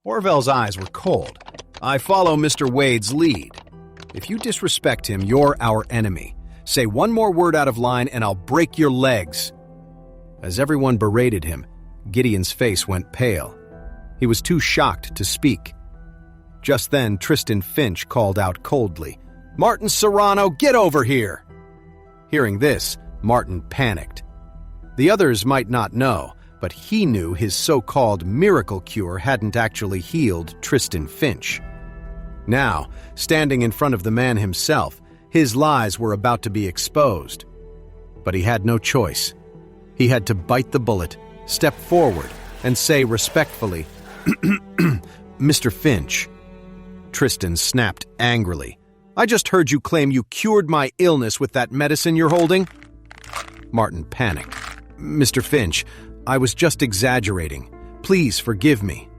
Orville's eyes were cold. "I follow Mr. Wade's lead. If you disrespect him, you're our enemy. Say one more word out of line and I'll break your legs." As everyone berated him, Gideon's face went pale. He was too shocked to speak. Just then, Tristan Finch called out coldly, "Martin Serrano, get over here!" Hearing this, Martin panicked. The others might not know, but he knew his so-called miracle cure hadn't actually healed Tristan Finch. Now, standing in front of the man himself, his lies were about to be exposed. But he had no choice. He had to bite the bullet, step forward, and say respectfully, "Mr. Finch." Tristan snapped angrily, "I just heard you claim you cured my illness with that medicine you're holding." Martin panicked. "Mr. Finch, I was just exaggerating. Please forgive me."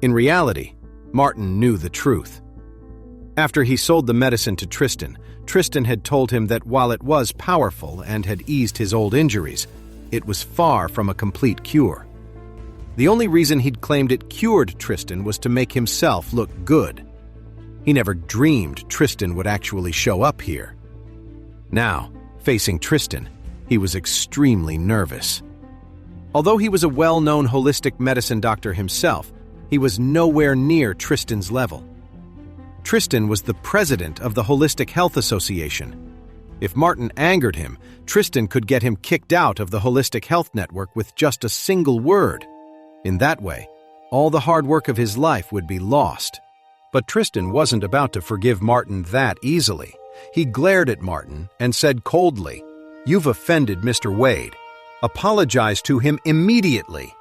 In reality, Martin knew the truth. After he sold the medicine to Tristan, Tristan had told him that while it was powerful and had eased his old injuries, it was far from a complete cure. The only reason he'd claimed it cured Tristan was to make himself look good. He never dreamed Tristan would actually show up here. Now, facing Tristan, he was extremely nervous. Although he was a well-known holistic medicine doctor himself, he was nowhere near Tristan's level. Tristan was the president of the Holistic Health Association. If Martin angered him, Tristan could get him kicked out of the Holistic Health Network with just a single word. In that way, all the hard work of his life would be lost. But Tristan wasn't about to forgive Martin that easily. He glared at Martin and said coldly, "You've offended Mr. Wade. Apologize to him immediately."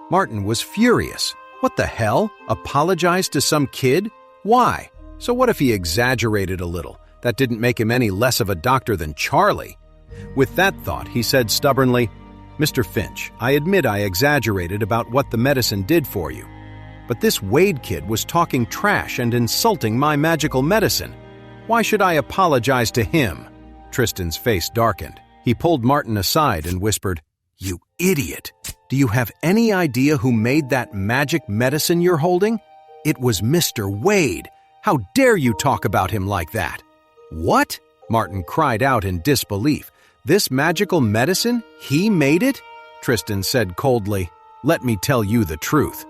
Martin was furious. What the hell? Apologize to some kid? Why? So what if he exaggerated a little? That didn't make him any less of a doctor than Charlie. With that thought, he said stubbornly, "Mr. Finch, I admit I exaggerated about what the medicine did for you. But this Wade kid was talking trash and insulting my magical medicine. Why should I apologize to him?" Tristan's face darkened. He pulled Martin aside and whispered, "You idiot! Do you have any idea who made that magic medicine you're holding? It was Mr. Wade. How dare you talk about him like that?" "What?" Martin cried out in disbelief. "This magical medicine? He made it?" Tristan said coldly, "Let me tell you the truth.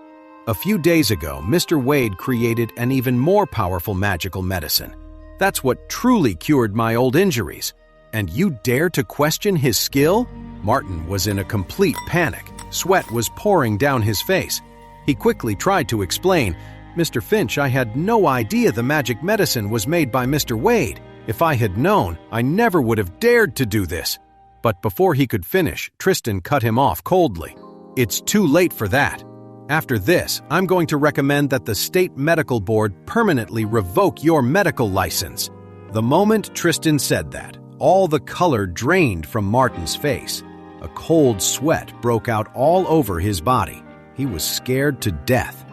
A few days ago, Mr. Wade created an even more powerful magical medicine. That's what truly cured my old injuries. And you dare to question his skill?" Martin was in a complete panic. Sweat was pouring down his face. He quickly tried to explain, "Mr. Finch, I had no idea the magic medicine was made by Mr. Wade. If I had known, I never would have dared to do this." But before he could finish, Tristan cut him off coldly. "It's too late for that. After this, I'm going to recommend that the State Medical Board permanently revoke your medical license." The moment Tristan said that, all the color drained from Martin's face. A cold sweat broke out all over his body. He was scared to death.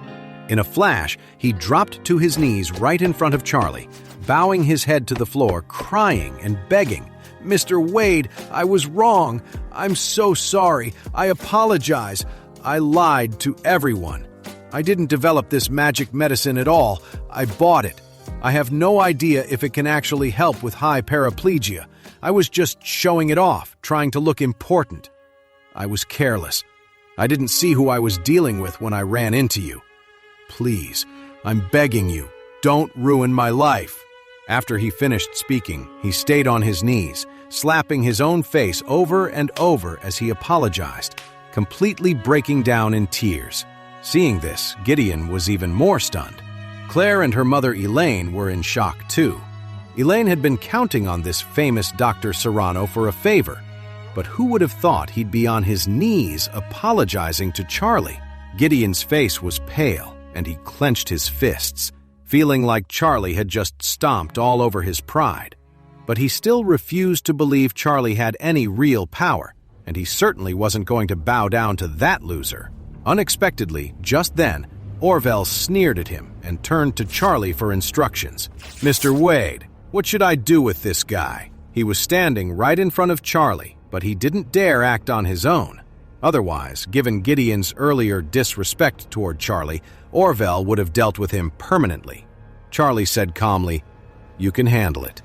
In a flash, he dropped to his knees right in front of Charlie, bowing his head to the floor, crying and begging, "Mr. Wade, I was wrong. I'm so sorry. I apologize. I lied to everyone. I didn't develop this magic medicine at all. I bought it. I have no idea if it can actually help with high paraplegia. I was just showing it off, trying to look important. I was careless. I didn't see who I was dealing with when I ran into you. Please, I'm begging you, don't ruin my life." After he finished speaking, he stayed on his knees, slapping his own face over and over as he apologized, completely breaking down in tears. Seeing this, Gideon was even more stunned. Claire and her mother Elaine were in shock too. Elaine had been counting on this famous Dr. Serrano for a favor, but who would have thought he'd be on his knees apologizing to Charlie? Gideon's face was pale, and he clenched his fists, feeling like Charlie had just stomped all over his pride. But he still refused to believe Charlie had any real power, and he certainly wasn't going to bow down to that loser. Unexpectedly, just then, Orville sneered at him and turned to Charlie for instructions. "Mr. Wade, what should I do with this guy?" He was standing right in front of Charlie, but he didn't dare act on his own. Otherwise, given Gideon's earlier disrespect toward Charlie, Orville would have dealt with him permanently. Charlie said calmly, "You can handle it."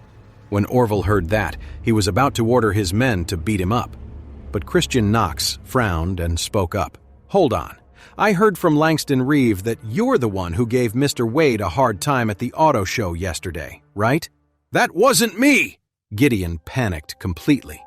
When Orville heard that, he was about to order his men to beat him up. But Christian Knox frowned and spoke up. "Hold on. I heard from Langston Reeve that you're the one who gave Mr. Wade a hard time at the auto show yesterday, right?" "That wasn't me!" Gideon panicked completely.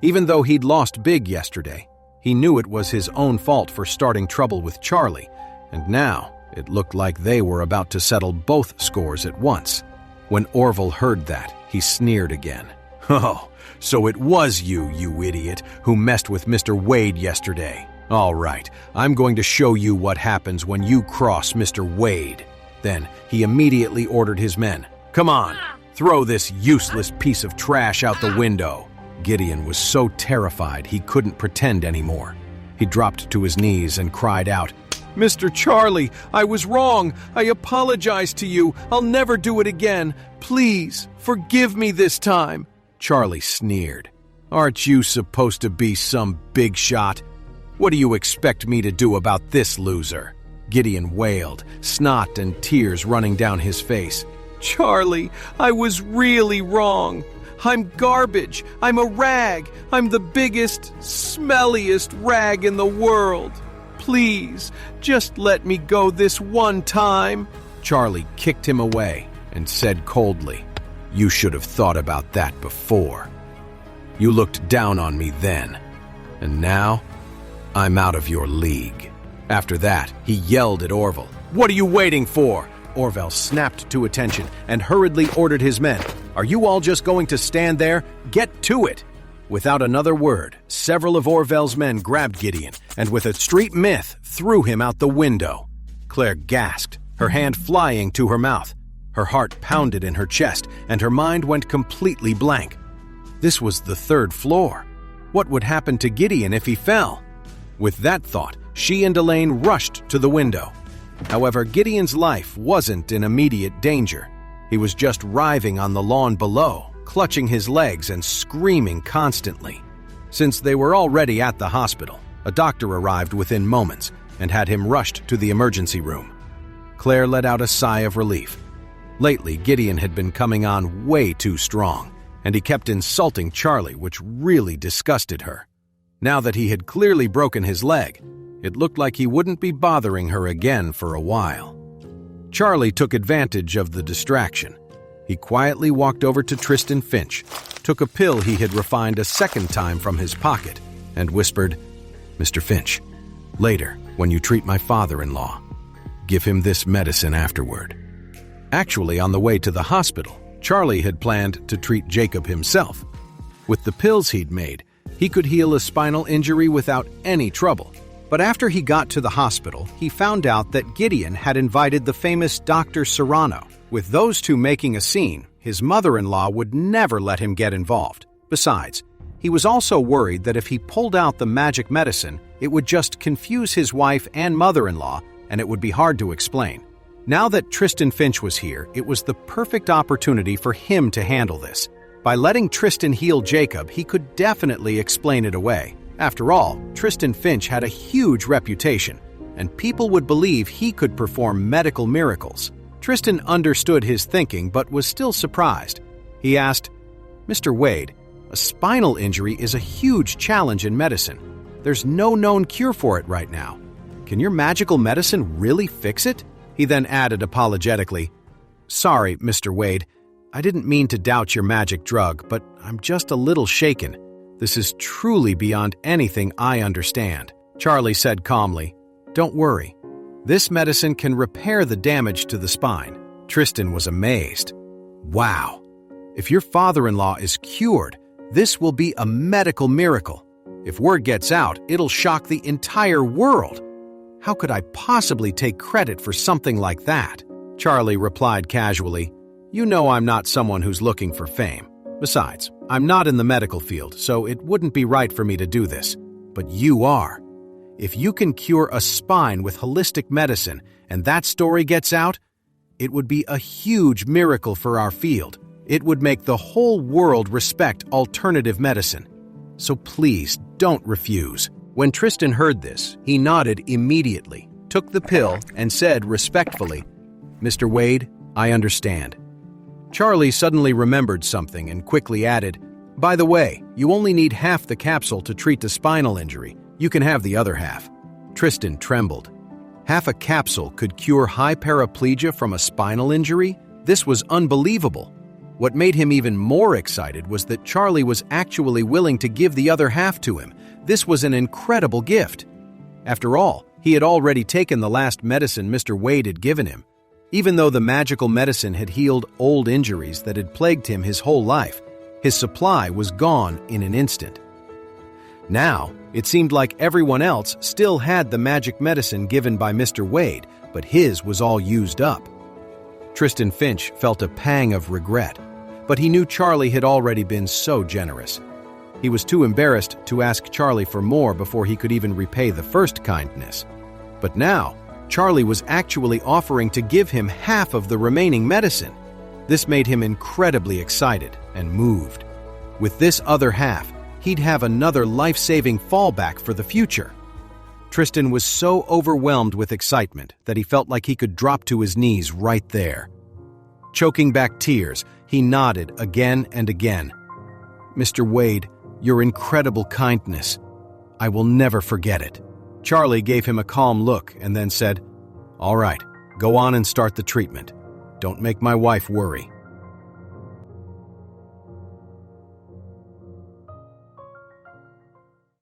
Even though he'd lost big yesterday, he knew it was his own fault for starting trouble with Charlie, and now it looked like they were about to settle both scores at once. When Orville heard that, he sneered again. "Oh, so it was you, you idiot, who messed with Mr. Wade yesterday. All right, I'm going to show you what happens when you cross Mr. Wade." Then he immediately ordered his men, "Come on, throw this useless piece of trash out the window." Gideon was so terrified he couldn't pretend anymore. He dropped to his knees and cried out, "Mr. Charlie, I was wrong. I apologize to you. I'll never do it again. Please, forgive me this time." Charlie sneered. "Aren't you supposed to be some big shot? What do you expect me to do about this loser?" Gideon wailed, snot and tears running down his face. "Charlie, I was really wrong. I'm garbage. I'm a rag. I'm the biggest, smelliest rag in the world. Please, just let me go this one time." Charlie kicked him away and said coldly, "You should have thought about that before. You looked down on me then, and now I'm out of your league." After that, he yelled at Orville, "What are you waiting for?" Orville snapped to attention and hurriedly ordered his men, "Are you all just going to stand there? Get to it!" Without another word, several of Orville's men grabbed Gideon and with a street myth threw him out the window. Claire gasped, her hand flying to her mouth. Her heart pounded in her chest and her mind went completely blank. This was the 3rd floor. What would happen to Gideon if he fell? With that thought, she and Elaine rushed to the window. However, Gideon's life wasn't in immediate danger. He was just writhing on the lawn below, clutching his legs and screaming constantly. Since they were already at the hospital, a doctor arrived within moments and had him rushed to the emergency room. Claire let out a sigh of relief. Lately, Gideon had been coming on way too strong, and he kept insulting Charlie, which really disgusted her. Now that he had clearly broken his leg, it looked like he wouldn't be bothering her again for a while. Charlie took advantage of the distraction. He quietly walked over to Tristan Finch, took a pill he had refined a second time from his pocket, and whispered, "Mr. Finch, later, when you treat my father-in-law, give him this medicine afterward." Actually, on the way to the hospital, Charlie had planned to treat Jacob himself. With the pills he'd made, he could heal a spinal injury without any trouble. But after he got to the hospital, he found out that Gideon had invited the famous Dr. Serrano. With those two making a scene, his mother-in-law would never let him get involved. Besides, he was also worried that if he pulled out the magic medicine, it would just confuse his wife and mother-in-law, and it would be hard to explain. Now that Tristan Finch was here, it was the perfect opportunity for him to handle this. By letting Tristan heal Jacob, he could definitely explain it away. After all, Tristan Finch had a huge reputation, and people would believe he could perform medical miracles. Tristan understood his thinking but was still surprised. He asked, "Mr. Wade, a spinal injury is a huge challenge in medicine. There's no known cure for it right now. Can your magical medicine really fix it?" He then added apologetically, "Sorry, Mr. Wade, I didn't mean to doubt your magic drug, but I'm just a little shaken. This is truly beyond anything I understand." Charlie said calmly, "Don't worry. This medicine can repair the damage to the spine." Tristan was amazed. "Wow! If your father-in-law is cured, this will be a medical miracle. If word gets out, it'll shock the entire world. How could I possibly take credit for something like that?" Charlie replied casually, "You know I'm not someone who's looking for fame. Besides, I'm not in the medical field, so it wouldn't be right for me to do this. But you are. If you can cure a spine with holistic medicine and that story gets out, it would be a huge miracle for our field. It would make the whole world respect alternative medicine. So please don't refuse. When Tristan heard this, he nodded immediately, took the pill, and said respectfully, "Mr. Wade, I understand." Charlie suddenly remembered something and quickly added, "By the way, you only need half the capsule to treat the spinal injury. You can have the other half." Tristan trembled. Half a capsule could cure high paraplegia from a spinal injury? This was unbelievable. What made him even more excited was that Charlie was actually willing to give the other half to him. This was an incredible gift. After all, he had already taken the last medicine Mr. Wade had given him. Even though the magical medicine had healed old injuries that had plagued him his whole life, his supply was gone in an instant. Now, it seemed like everyone else still had the magic medicine given by Mr. Wade, but his was all used up. Tristan Finch felt a pang of regret, but he knew Charlie had already been so generous. He was too embarrassed to ask Charlie for more before he could even repay the first kindness. But now, Charlie was actually offering to give him half of the remaining medicine. This made him incredibly excited and moved. With this other half, he'd have another life-saving fallback for the future. Tristan was so overwhelmed with excitement that he felt like he could drop to his knees right there. Choking back tears, he nodded again and again. "Mr. Wade, your incredible kindness. I will never forget it." Charlie gave him a calm look and then said, "All right, go on and start the treatment. Don't make my wife worry."